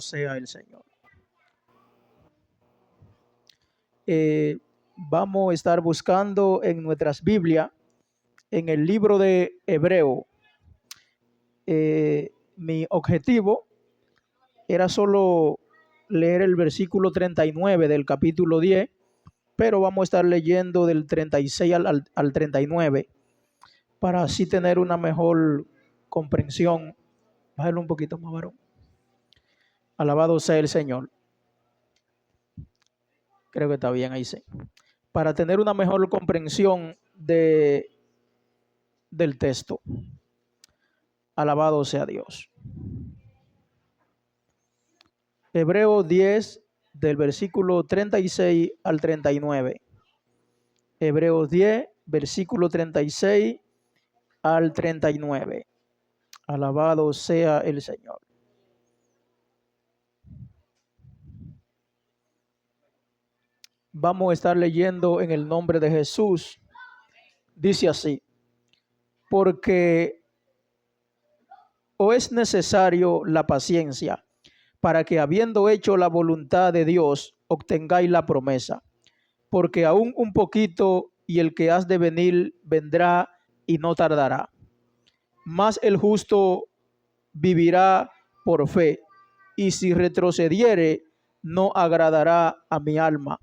sea el Señor. Vamos a estar buscando en nuestras Biblias, en el libro de Hebreo. Mi objetivo era solo leer el versículo 39 del capítulo 10, pero vamos a estar leyendo del 36 al 39 para así tener una mejor comprensión. Bájalo un poquito más, varón. Alabado sea el Señor. Creo que está bien ahí, sí. Para tener una mejor comprensión del texto. Alabado sea Dios. Hebreos 10, del versículo 36 al 39. Hebreos 10, versículo 36 al 39. Alabado sea el Señor. Vamos a estar leyendo en el nombre de Jesús. Dice así: porque o es necesario la paciencia, para que habiendo hecho la voluntad de Dios, obtengáis la promesa. Porque aún un poquito, y el que has de venir vendrá y no tardará. Mas el justo vivirá por fe, y si retrocediere, no agradará a mi alma.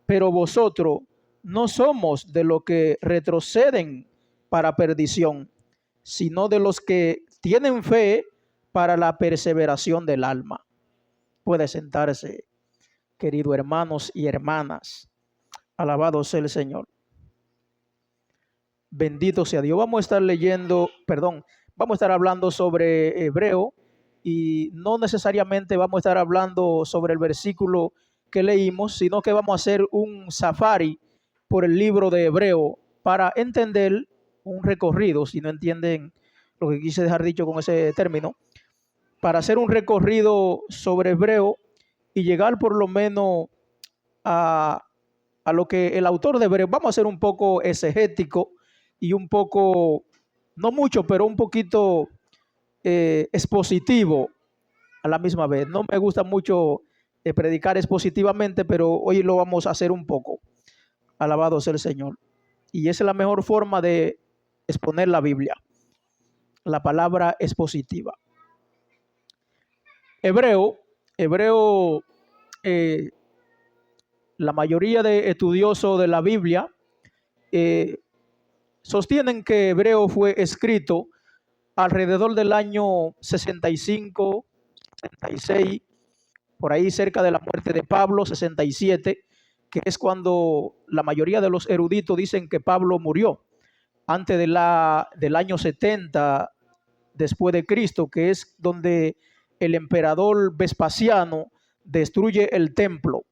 Pero vosotros no somos de los que retroceden para perdición, sino de los que tienen fe para la perseveración del alma. Puede sentarse, queridos hermanos y hermanas. Alabado sea el Señor. Bendito sea Dios. Vamos a estar hablando sobre Hebreo, y no necesariamente vamos a estar hablando sobre el versículo que leímos, sino que vamos a hacer un safari por el libro de Hebreo para entender un recorrido, si no entienden lo que quise dejar dicho con ese término, para hacer un recorrido sobre Hebreo y llegar por lo menos a lo que el autor de Hebreo. Vamos a ser un poco exegético y un poco, no mucho, pero un poquito expositivo a la misma vez. No me gusta mucho predicar expositivamente, pero hoy lo vamos a hacer un poco. Alabado sea el Señor. Y esa es la mejor forma de exponer la Biblia, la palabra expositiva. Hebreo, la mayoría de estudiosos de la Biblia sostienen que Hebreo fue escrito alrededor del año 65, 66, por ahí cerca de la muerte de Pablo, 67, que es cuando la mayoría de los eruditos dicen que Pablo murió, antes del año 70 después de Cristo, que es donde el emperador Vespasiano destruye el templo.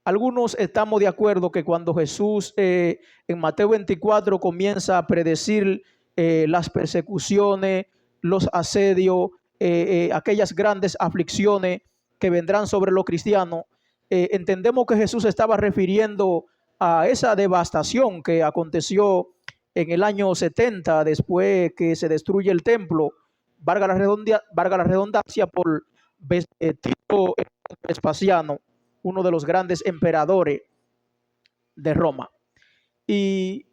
Algunos estamos de acuerdo que cuando Jesús en Mateo 24 comienza a predecir las persecuciones, los asedios, aquellas grandes aflicciones que vendrán sobre los cristianos, entendemos que Jesús estaba refiriendo a esa devastación que aconteció en el año 70 después que se destruye el templo, valga la redundancia, por Tito Vespasiano, uno de los grandes emperadores de Roma. Y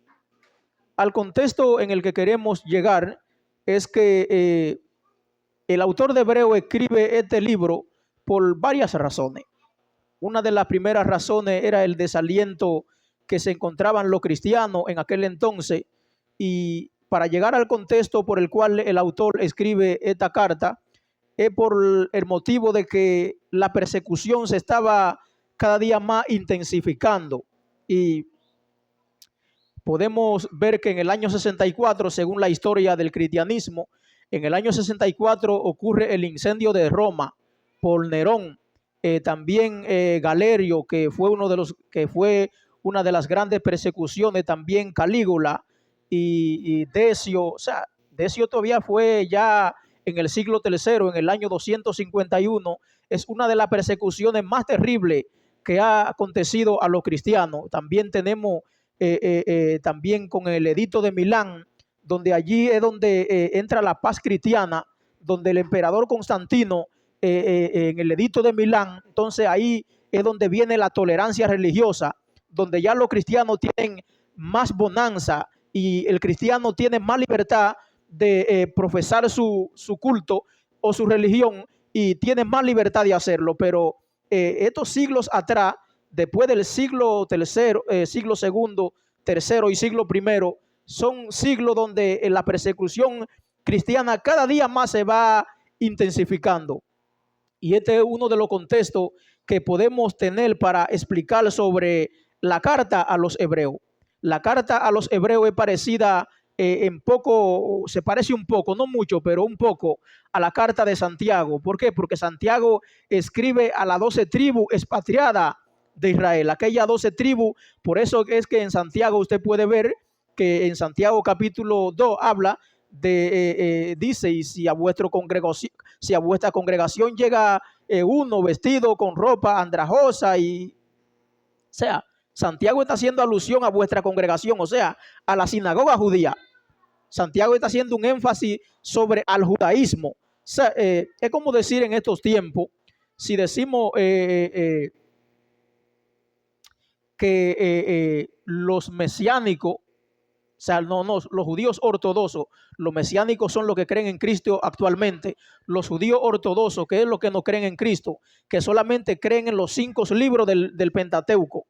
al contexto en el que queremos llegar es que el autor de Hebreo escribe este libro por varias razones. Una de las primeras razones era el desaliento que se encontraban los cristianos en aquel entonces, y para llegar al contexto por el cual el autor escribe esta carta, es por el motivo de que la persecución se estaba cada día más intensificando. Y podemos ver que en el año 64, según la historia del cristianismo, en el año 64 ocurre el incendio de Roma por Nerón. También Galerio, que fue una de las grandes persecuciones, también Calígula y Decio. O sea, Decio todavía fue ya en el siglo III, en el año 251. Es una de las persecuciones más terribles que ha acontecido a los cristianos. También tenemos también con el edicto de Milán, donde allí es donde entra la paz cristiana, donde el emperador Constantino en el edicto de Milán. Entonces ahí es donde viene la tolerancia religiosa, donde ya los cristianos tienen más bonanza y el cristiano tiene más libertad de profesar su culto o su religión, y tiene más libertad de hacerlo. Pero estos siglos atrás, después del siglo tercero, siglo segundo, tercero y siglo primero, son siglos donde la persecución cristiana cada día más se va intensificando. Y este es uno de los contextos que podemos tener para explicar sobre la carta a los hebreos. La carta a los hebreos es parecida en poco, se parece un poco, no mucho, pero un poco a la carta de Santiago. ¿Por qué? Porque Santiago escribe a las 12 tribus expatriadas de Israel, aquellas 12 tribus. Por eso es que en Santiago usted puede ver que en Santiago capítulo 2 habla de, dice, y si a vuestra congregación llega uno vestido con ropa andrajosa, y, o sea, Santiago está haciendo alusión a vuestra congregación, o sea, a la sinagoga judía. Santiago está haciendo un énfasis sobre al judaísmo. O sea, es como decir en estos tiempos, si decimos que los mesiánicos, o sea, no, los judíos ortodoxos, los mesiánicos son los que creen en Cristo actualmente. Los judíos ortodoxos, que es lo que no creen en Cristo, que solamente creen en los 5 libros del Pentateuco.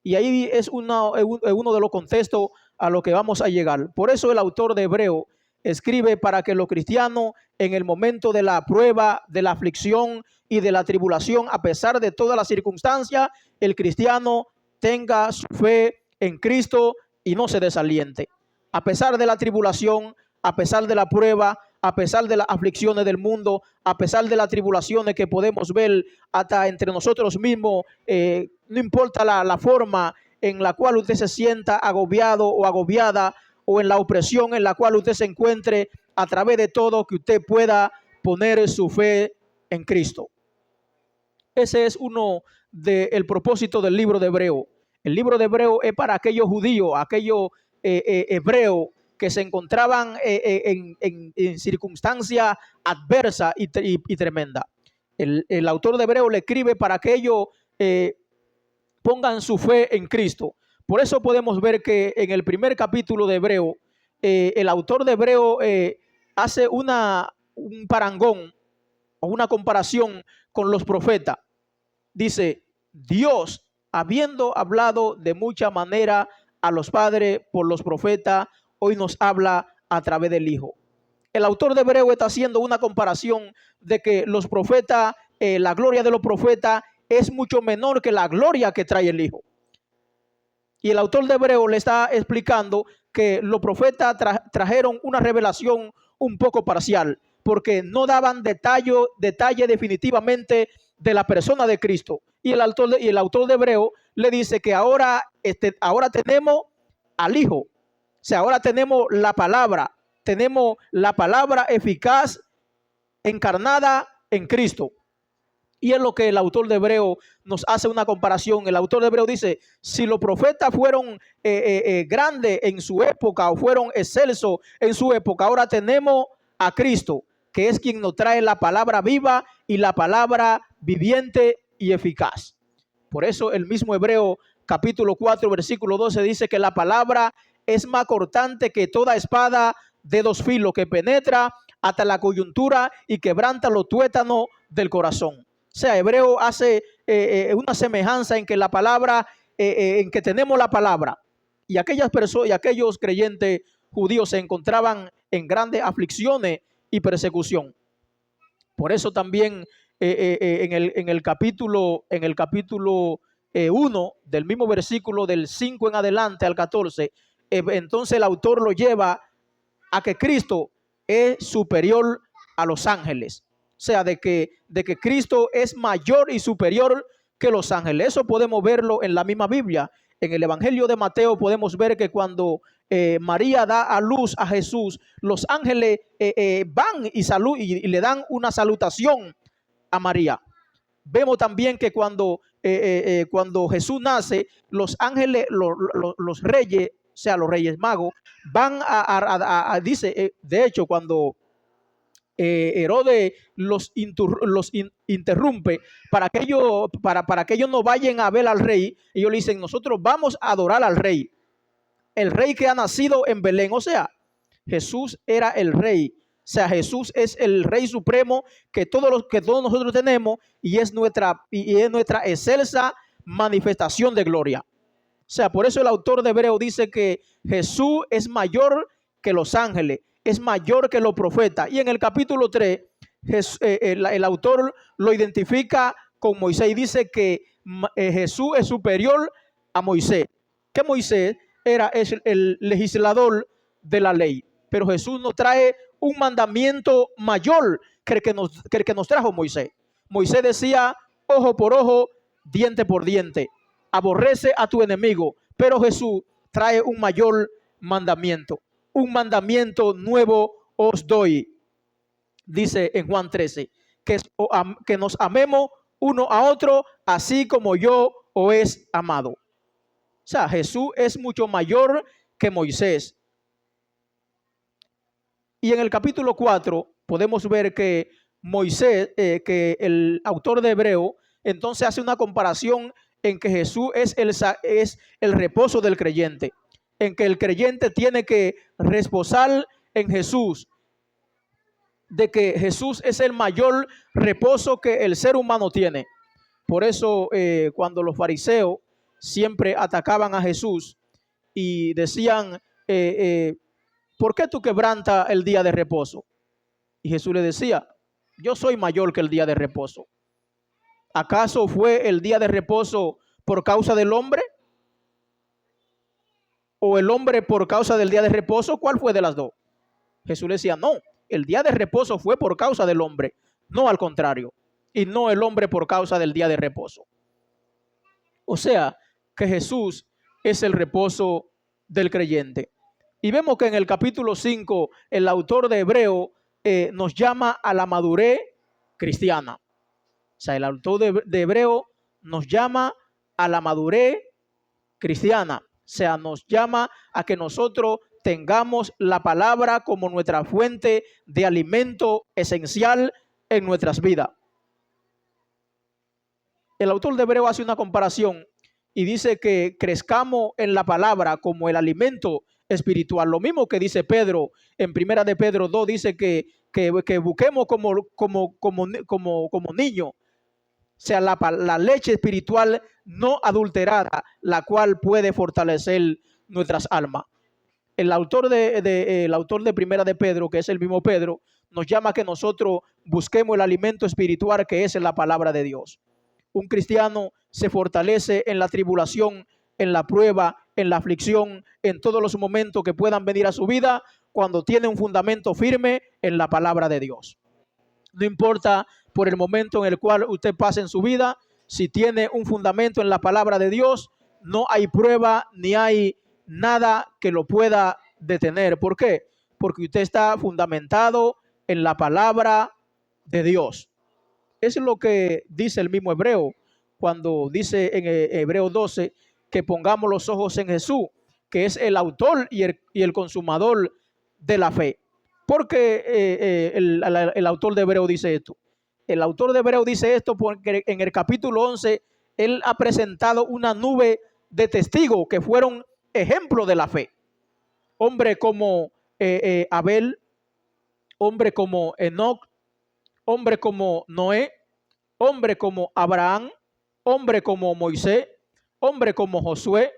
Y ahí es uno de los contextos a lo que vamos a llegar. Por eso el autor de Hebreo escribe para que los cristianos, en el momento de la prueba, de la aflicción y de la tribulación, a pesar de todas las circunstancias, el cristiano tenga su fe en Cristo y no se desaliente. A pesar de la tribulación, a pesar de la prueba, a pesar de las aflicciones del mundo, a pesar de las tribulaciones que podemos ver hasta entre nosotros mismos, no importa la forma en la cual usted se sienta agobiado o agobiada, o en la opresión en la cual usted se encuentre, a través de todo, que usted pueda poner su fe en Cristo. Ese es uno del propósito del libro de Hebreo. El libro de Hebreo es para aquellos judíos, aquellos hebreos que se encontraban en circunstancias adversas y tremendas. El autor de Hebreo le escribe para que ellos pongan su fe en Cristo. Por eso podemos ver que en el primer capítulo de Hebreo, el autor de Hebreo hace un parangón o una comparación con los profetas. Dice, Dios, habiendo hablado de mucha manera a los padres por los profetas, hoy nos habla a través del Hijo. El autor de Hebreo está haciendo una comparación de que los profetas, la gloria de los profetas es mucho menor que la gloria que trae el Hijo. Y el autor de Hebreo le está explicando que los profetas trajeron una revelación un poco parcial, porque no daban detalle definitivamente de la persona de Cristo. Y el autor de Hebreo le dice que ahora tenemos al Hijo. O sea, ahora tenemos la palabra eficaz encarnada en Cristo. Y es lo que el autor de Hebreo nos hace una comparación. El autor de Hebreo dice, si los profetas fueron grandes en su época o fueron excelsos en su época, ahora tenemos a Cristo, que es quien nos trae la palabra viva y la palabra viviente y eficaz. Por eso el mismo Hebreo capítulo 4 versículo 12 dice que la palabra es más cortante que toda espada de 2 filos, que penetra hasta la coyuntura y quebranta los tuétanos del corazón. O sea, Hebreo hace una semejanza en que la palabra, en que tenemos la palabra, y aquellas personas y aquellos creyentes judíos se encontraban en grandes aflicciones y persecución. Por eso también en el capítulo 1 del mismo versículo, del 5 en adelante al 14, entonces el autor lo lleva a que Cristo es superior a los ángeles. O sea, de que Cristo es mayor y superior que los ángeles. Eso podemos verlo en la misma Biblia. En el Evangelio de Mateo podemos ver que cuando María da a luz a Jesús, los ángeles van y le dan una salutación a María. Vemos también que cuando Jesús nace, los ángeles, los reyes, o sea, los reyes magos, van dice, de hecho, cuando Herodes los interrumpe para que ellos no vayan a ver al rey. Ellos le dicen, nosotros vamos a adorar al rey, el rey que ha nacido en Belén. O sea, Jesús era el rey. O sea, Jesús es el rey supremo que todos nosotros tenemos, y es nuestra excelsa manifestación de gloria. O sea, por eso el autor de Hebreo dice que Jesús es mayor que los ángeles, es mayor que los profetas. Y en el capítulo 3, el autor lo identifica con Moisés y dice que Jesús es superior a Moisés. Que Moisés es el legislador de la ley, pero Jesús nos trae un mandamiento mayor que el que nos trajo Moisés. Moisés decía ojo por ojo, diente por diente, aborrece a tu enemigo, pero Jesús trae un mayor mandamiento. Un mandamiento nuevo os doy, dice en Juan 13, que nos amemos uno a otro, así como yo os he amado. O sea, Jesús es mucho mayor que Moisés. Y en el capítulo 4 podemos ver que Moisés, que el autor de Hebreo, entonces hace una comparación en que Jesús es el reposo del creyente, en que el creyente tiene que reposar en Jesús, de que Jesús es el mayor reposo que el ser humano tiene. Por eso cuando los fariseos siempre atacaban a Jesús y decían, ¿por qué tú quebrantas el día de reposo? Y Jesús le decía, yo soy mayor que el día de reposo. ¿Acaso fue el día de reposo por causa del hombre? ¿O el hombre por causa del día de reposo? ¿Cuál fue de las dos? Jesús le decía, no, el día de reposo fue por causa del hombre, no al contrario. Y no el hombre por causa del día de reposo. O sea, que Jesús es el reposo del creyente. Y vemos que en el capítulo 5, el autor de Hebreo nos llama a la madurez cristiana. O sea, el autor de Hebreo nos llama a la madurez cristiana. O sea, nos llama a que nosotros tengamos la palabra como nuestra fuente de alimento esencial en nuestras vidas. El autor de Hebreo hace una comparación y dice que crezcamos en la palabra como el alimento espiritual. Lo mismo que dice Pedro en primera de Pedro 2, dice que busquemos como niños. O sea, la leche espiritual no adulterada, la cual puede fortalecer nuestras almas. El autor de primera de Pedro, que es el mismo Pedro, nos llama a que nosotros busquemos el alimento espiritual, que es la palabra de Dios. Un cristiano se fortalece en la tribulación, en la prueba, en la aflicción, en todos los momentos que puedan venir a su vida, cuando tiene un fundamento firme en la palabra de Dios. No importa por el momento en el cual usted pase en su vida, si tiene un fundamento en la palabra de Dios, no hay prueba ni hay nada que lo pueda detener. ¿Por qué? Porque usted está fundamentado en la palabra de Dios. Eso es lo que dice el mismo Hebreo, cuando dice en Hebreo 12 que pongamos los ojos en Jesús, que es el autor y el consumador de la fe. Porque el autor de Hebreo dice esto. El autor de Hebreo dice esto porque en el capítulo 11 él ha presentado una nube de testigos que fueron ejemplos de la fe. Hombre como Abel, hombre como Enoc, hombre como Noé, hombre como Abraham, hombre como Moisés, hombre como Josué,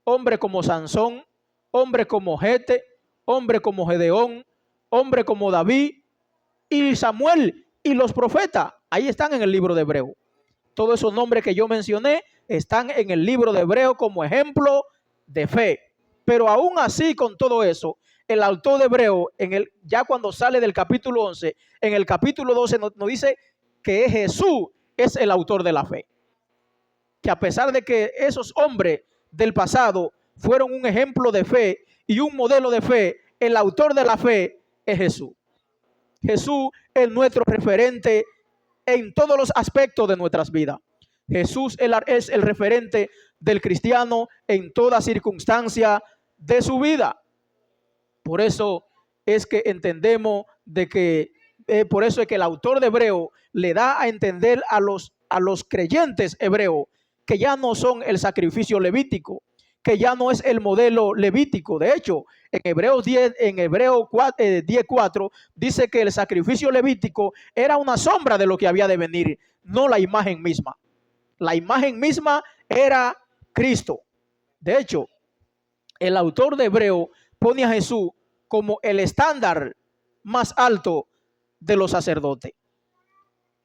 hombre como Sansón, hombre como Jete, hombre como Gedeón, hombre como David y Samuel y los profetas. Ahí están en el libro de Hebreo. Todos esos nombres que yo mencioné están en el libro de Hebreo como ejemplo de fe. Pero aún así, con todo eso, el autor de Hebreo, ya cuando sale del capítulo 11, en el capítulo 12 nos dice que Jesús es el autor de la fe. Que a pesar de que esos hombres del pasado fueron un ejemplo de fe y un modelo de fe, el autor de la fe es Jesús. Jesús es nuestro referente en todos los aspectos de nuestras vidas. Jesús es el referente del cristiano en toda circunstancia de su vida. Por eso es que entendemos de que por eso es que el autor de Hebreo le da a entender a los creyentes hebreos que ya no son el sacrificio levítico, que ya no es el modelo levítico. De hecho, en Hebreos 10, en Hebreo 10:4 dice que el sacrificio levítico era una sombra de lo que había de venir, no la imagen misma. La imagen misma era Cristo. De hecho, el autor de Hebreo pone a Jesús como el estándar más alto de los sacerdotes,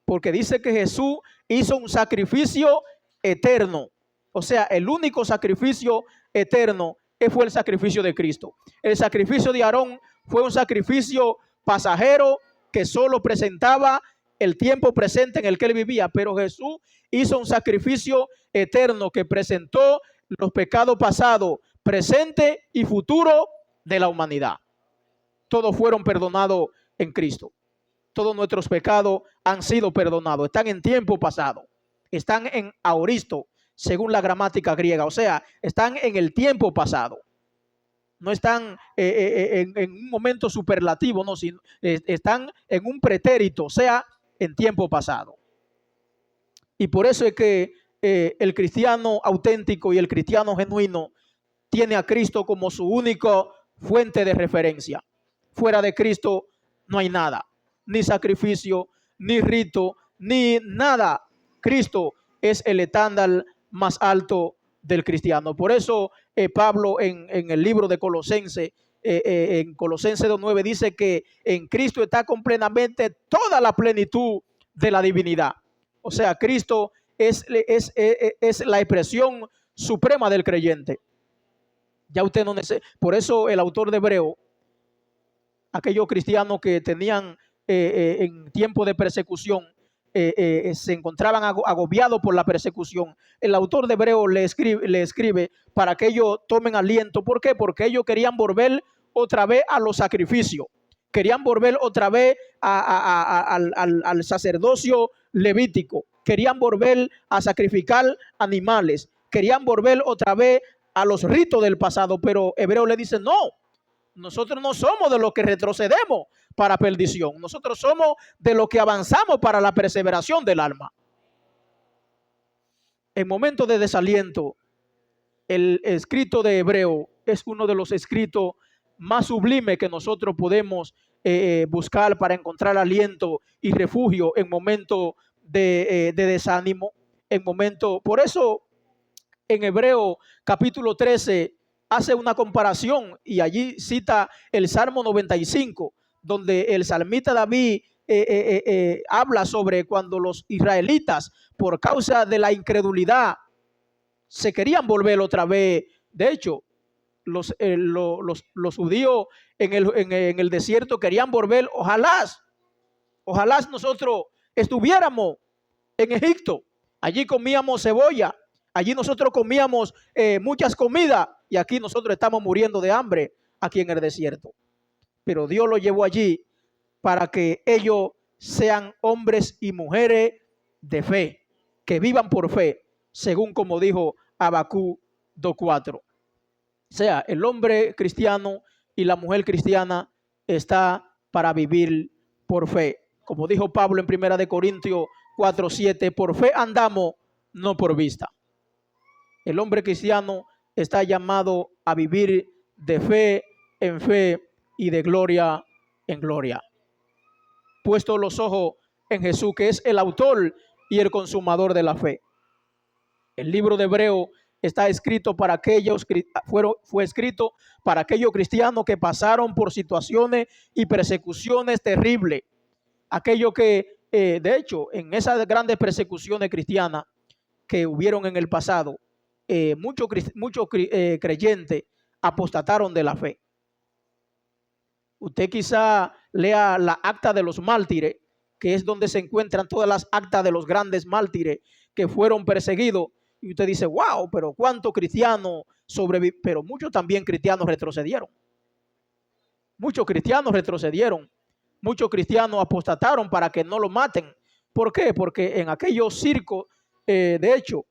porque dice que Jesús hizo un sacrificio eterno. O sea, el único sacrificio eterno fue el sacrificio de Cristo. El sacrificio de Aarón fue un sacrificio pasajero que solo presentaba el tiempo presente en el que él vivía, pero Jesús hizo un sacrificio eterno que presentó los pecados pasados, presente y futuro de la humanidad. Todos fueron perdonados en Cristo. Todos nuestros pecados han sido perdonados. Están en tiempo pasado. Están en aoristo, según la gramática griega. O sea, están en el tiempo pasado. No están en un momento superlativo, no, sino están en un pretérito, o sea, en tiempo pasado. Y por eso es que el cristiano auténtico y el cristiano genuino tiene a Cristo como su única fuente de referencia. Fuera de Cristo no hay nada, ni sacrificio, ni rito, ni nada. Cristo es el estándar más alto del cristiano. Por eso Pablo en el libro de Colosenses, en Colosenses 2:9 dice que en Cristo está completamente toda la plenitud de la divinidad. O sea, Cristo es la expresión suprema del creyente. Ya usted no necesita. Por eso el autor de Hebreo, aquellos cristianos que tenían en tiempo de persecución, se encontraban agobiados por la persecución, el autor de Hebreo le escribe para que ellos tomen aliento. ¿Por qué? Porque ellos querían volver otra vez a los sacrificios, querían volver otra vez al sacerdocio levítico, querían volver a sacrificar animales, querían volver otra vez a los ritos del pasado. Pero Hebreo le dice: no, nosotros no somos de los que retrocedemos para perdición. Nosotros somos de los que avanzamos para la perseveración del alma. En momentos de desaliento, el escrito de Hebreo es uno de los escritos más sublimes que nosotros podemos buscar para encontrar aliento y refugio en momentos de desánimo, en momentos. Por eso en Hebreo capítulo 13 hace una comparación y allí cita el Salmo 95, donde el salmista David habla sobre cuando los israelitas, por causa de la incredulidad, se querían volver otra vez. De hecho, los judíos en el desierto querían volver. Ojalá nosotros estuviéramos en Egipto. Allí comíamos cebolla, allí nosotros comíamos muchas comidas, y aquí nosotros estamos muriendo de hambre aquí en el desierto. Pero Dios lo llevó allí para que ellos sean hombres y mujeres de fe, que vivan por fe, según como dijo Habacuc 2:4. O sea, el hombre cristiano y la mujer cristiana está para vivir por fe. Como dijo Pablo en 1 Corintios 4:7, por fe andamos, no por vista. El hombre cristiano está llamado a vivir de fe en fe y de gloria en gloria. Puesto los ojos en Jesús, que es el autor y el consumador de la fe. El libro de Hebreo está escrito para aquellos, fue escrito para aquellos cristianos que pasaron por situaciones y persecuciones terribles. Aquellos que, de hecho, en esas grandes persecuciones cristianas que hubieron en el pasado, muchos creyentes apostataron de la fe. Usted quizá lea la acta de los mártires, que es donde se encuentran todas las actas de los grandes mártires que fueron perseguidos, y usted dice: wow, pero cuántos cristianos sobrevivieron. Pero muchos también cristianos retrocedieron. Muchos cristianos retrocedieron. Muchos cristianos apostataron para que no lo maten. ¿Por qué? Porque en aquellos circos, de hecho,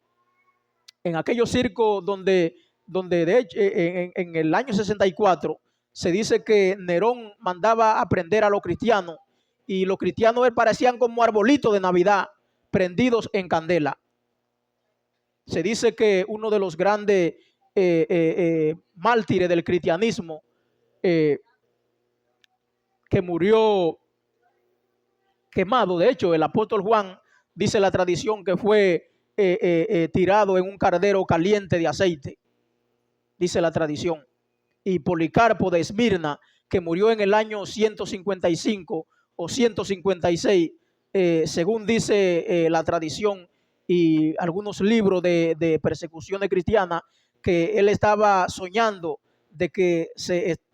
en aquellos circos donde de hecho, en el año 64, se dice que Nerón mandaba a prender a los cristianos y los cristianos parecían como arbolitos de Navidad prendidos en candela. Se dice que uno de los grandes mártires del cristianismo, que murió quemado, de hecho el apóstol Juan, dice la tradición, que fue tirado en un caldero caliente de aceite, dice la tradición. Y Policarpo de Esmirna, que murió en el año 155 o 156, según dice la tradición y algunos libros de persecuciones cristianas, que él estaba soñando de que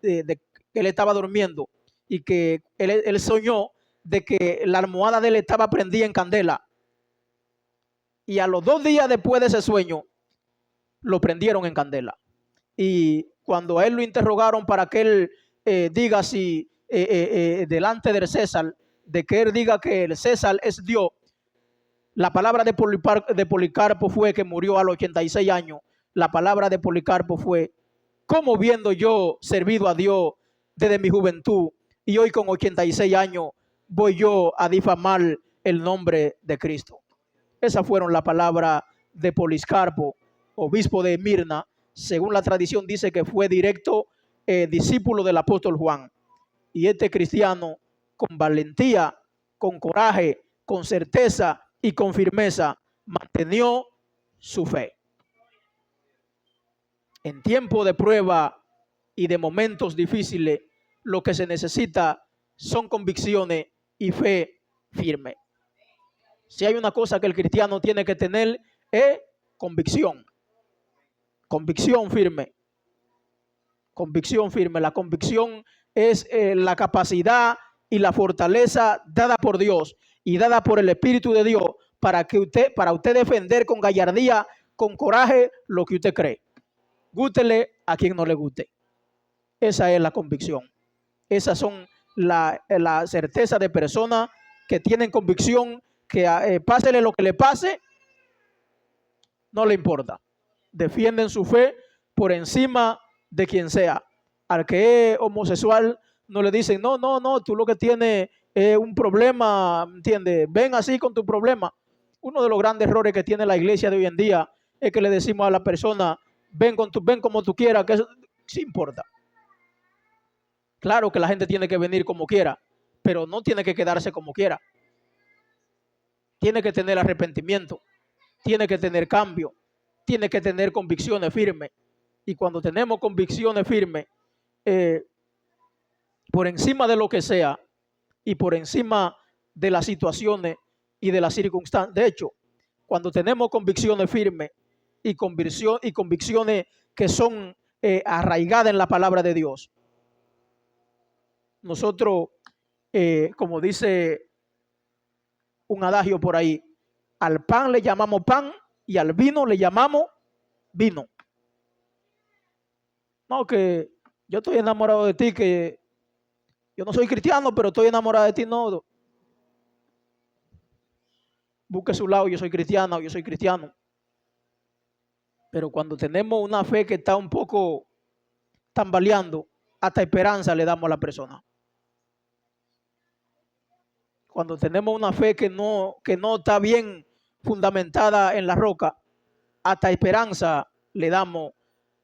él estaba durmiendo y que él soñó de que la almohada de él estaba prendida en candela. Y a los 2 días después de ese sueño, lo prendieron en candela. Y cuando a él lo interrogaron para que él diga si delante del César, de que él diga que el César es Dios, la palabra de Policarpo fue, que murió a los 86 años, la palabra de Policarpo fue: ¿cómo viendo yo servido a Dios desde mi juventud y hoy con 86 años voy yo a difamar el nombre de Cristo? Esas fueron las palabras de Policarpo, obispo de Esmirna. Según la tradición dice que fue directo discípulo del apóstol Juan. Y este cristiano, con valentía, con coraje, con certeza y con firmeza, mantenió su fe. En tiempo de prueba y de momentos difíciles, lo que se necesita son convicciones y fe firme. Si hay una cosa que el cristiano tiene que tener, es convicción. Convicción firme. Convicción firme. La convicción es la capacidad y la fortaleza dada por Dios y dada por el Espíritu de Dios para usted defender con gallardía, con coraje, lo que usted cree. Gústele a quien no le guste. Esa es la convicción. Esas son la certeza de personas que tienen convicción, que pásele lo que le pase, no le importa. Defienden su fe por encima de quien sea. Al que es homosexual no le dicen: no, tú lo que tienes es un problema, ¿entiendes? Ven así con tu problema. Uno de los grandes errores que tiene la iglesia de hoy en día es que le decimos a la persona: ven como tú quieras, que eso sí importa. Claro que la gente tiene que venir como quiera, pero no tiene que quedarse como quiera. Tiene que tener arrepentimiento, tiene que tener cambio, tiene que tener convicciones firmes. Y cuando tenemos convicciones firmes, por encima de lo que sea y por encima de las situaciones y de las circunstancias, de hecho, cuando tenemos convicciones firmes y convicciones que son arraigadas en la palabra de Dios, nosotros, como dice un adagio por ahí, al pan le llamamos pan y al vino le llamamos vino. No, que yo estoy enamorado de ti, que yo no soy cristiano, pero estoy enamorado de ti. No, busque su lado: yo soy cristiana o yo soy cristiano. Pero cuando tenemos una fe que está un poco tambaleando, hasta esperanza le damos a la persona. Cuando tenemos una fe que no está bien fundamentada en la roca, hasta esperanza le damos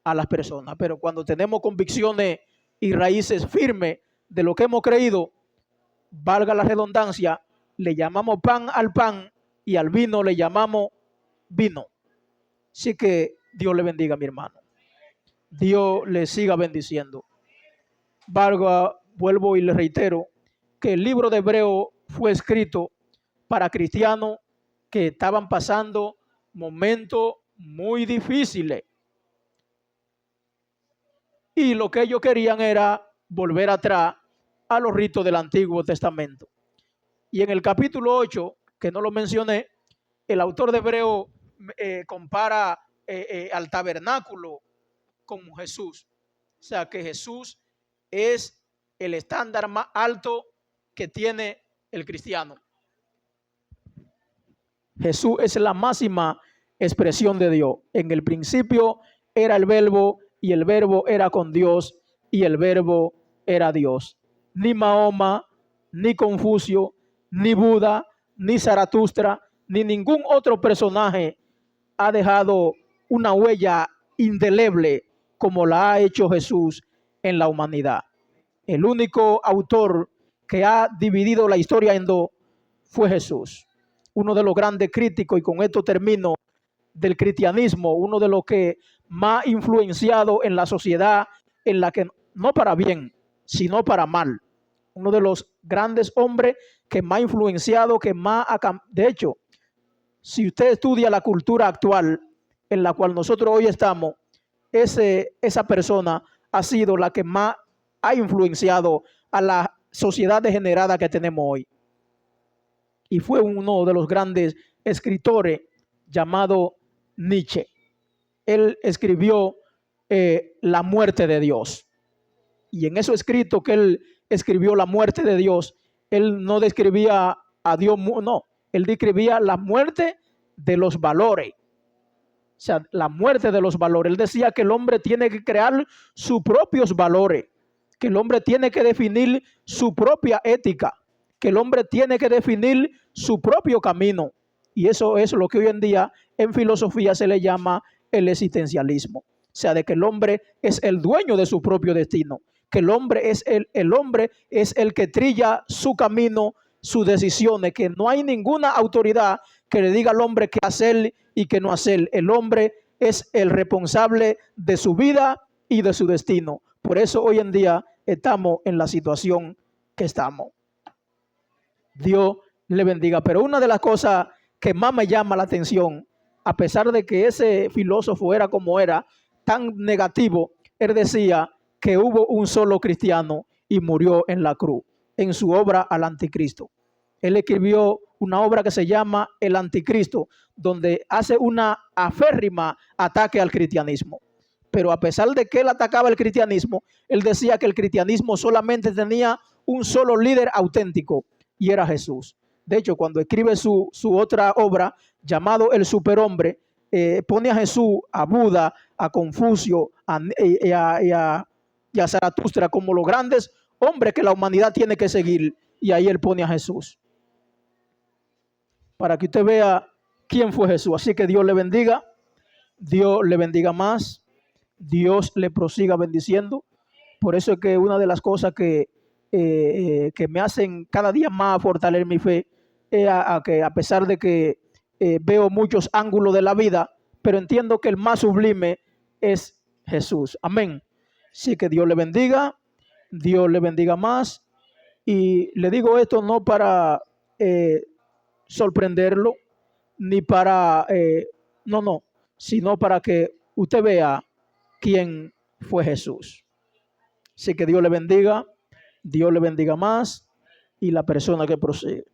a las personas. Pero cuando tenemos convicciones y raíces firmes de lo que hemos creído, valga la redundancia, le llamamos pan al pan y al vino le llamamos vino. Así que Dios le bendiga, mi hermano. Dios le siga bendiciendo. Vuelvo y le reitero que el libro de Hebreo fue escrito para cristianos que estaban pasando momentos muy difíciles. Y lo que ellos querían era volver atrás a los ritos del Antiguo Testamento. Y en el capítulo 8, que no lo mencioné, el autor de Hebreo compara al tabernáculo con Jesús. O sea que Jesús es el estándar más alto que tiene el cristiano. Jesús es la máxima expresión de Dios. En el principio era el verbo y el verbo era con Dios y el verbo era Dios. Ni Mahoma, ni Confucio, ni Buda, ni Zaratustra, ni ningún otro personaje ha dejado una huella indeleble como la ha hecho Jesús en la humanidad. El único autor que ha dividido la historia en dos fue Jesús. Uno de los grandes críticos, y con esto termino, del cristianismo, uno de los que más influenciado en la sociedad, en la que no para bien, sino para mal. Uno de los grandes hombres que más influenciado, que más de hecho, si usted estudia la cultura actual en la cual nosotros hoy estamos, esa persona ha sido la que más ha influenciado a la sociedad degenerada que tenemos hoy. Y fue uno de los grandes escritores llamado Nietzsche. Él escribió la muerte de Dios. Y en esos escritos que él escribió la muerte de Dios, él no describía a Dios, no, él describía la muerte de los valores. O sea, la muerte de los valores. Él decía que el hombre tiene que crear sus propios valores, que el hombre tiene que definir su propia ética, que el hombre tiene que definir su propio camino. Y eso es lo que hoy en día en filosofía se le llama el existencialismo. O sea, de que el hombre es el dueño de su propio destino, que el hombre es el que trilla su camino, sus decisiones, que no hay ninguna autoridad que le diga al hombre qué hacer y qué no hacer. El hombre es el responsable de su vida y de su destino. Por eso hoy en día estamos en la situación que estamos. Dios le bendiga. Pero una de las cosas que más me llama la atención, a pesar de que ese filósofo era como era, tan negativo, él decía que hubo un solo cristiano y murió en la cruz, en su obra Al Anticristo. Él escribió una obra que se llama El Anticristo, donde hace una aférrima ataque al cristianismo. Pero a pesar de que él atacaba el cristianismo, él decía que el cristianismo solamente tenía un solo líder auténtico, y era Jesús. De hecho, cuando escribe su otra obra, llamado El Superhombre, pone a Jesús, a Buda, a Confucio y a Zaratustra como los grandes hombres que la humanidad tiene que seguir. Y ahí él pone a Jesús, para que usted vea quién fue Jesús. Así que Dios le bendiga, Dios le bendiga más, Dios le prosiga bendiciendo. Por eso es que una de las cosas que me hacen cada día más fortalecer mi fe es que a pesar de que veo muchos ángulos de la vida, pero entiendo que el más sublime es Jesús. Amén. Así que Dios le bendiga más. Y le digo esto no para sorprenderlo, ni para, no, sino para que usted vea quién fue Jesús. Así que Dios le bendiga más, y la persona que prosigue.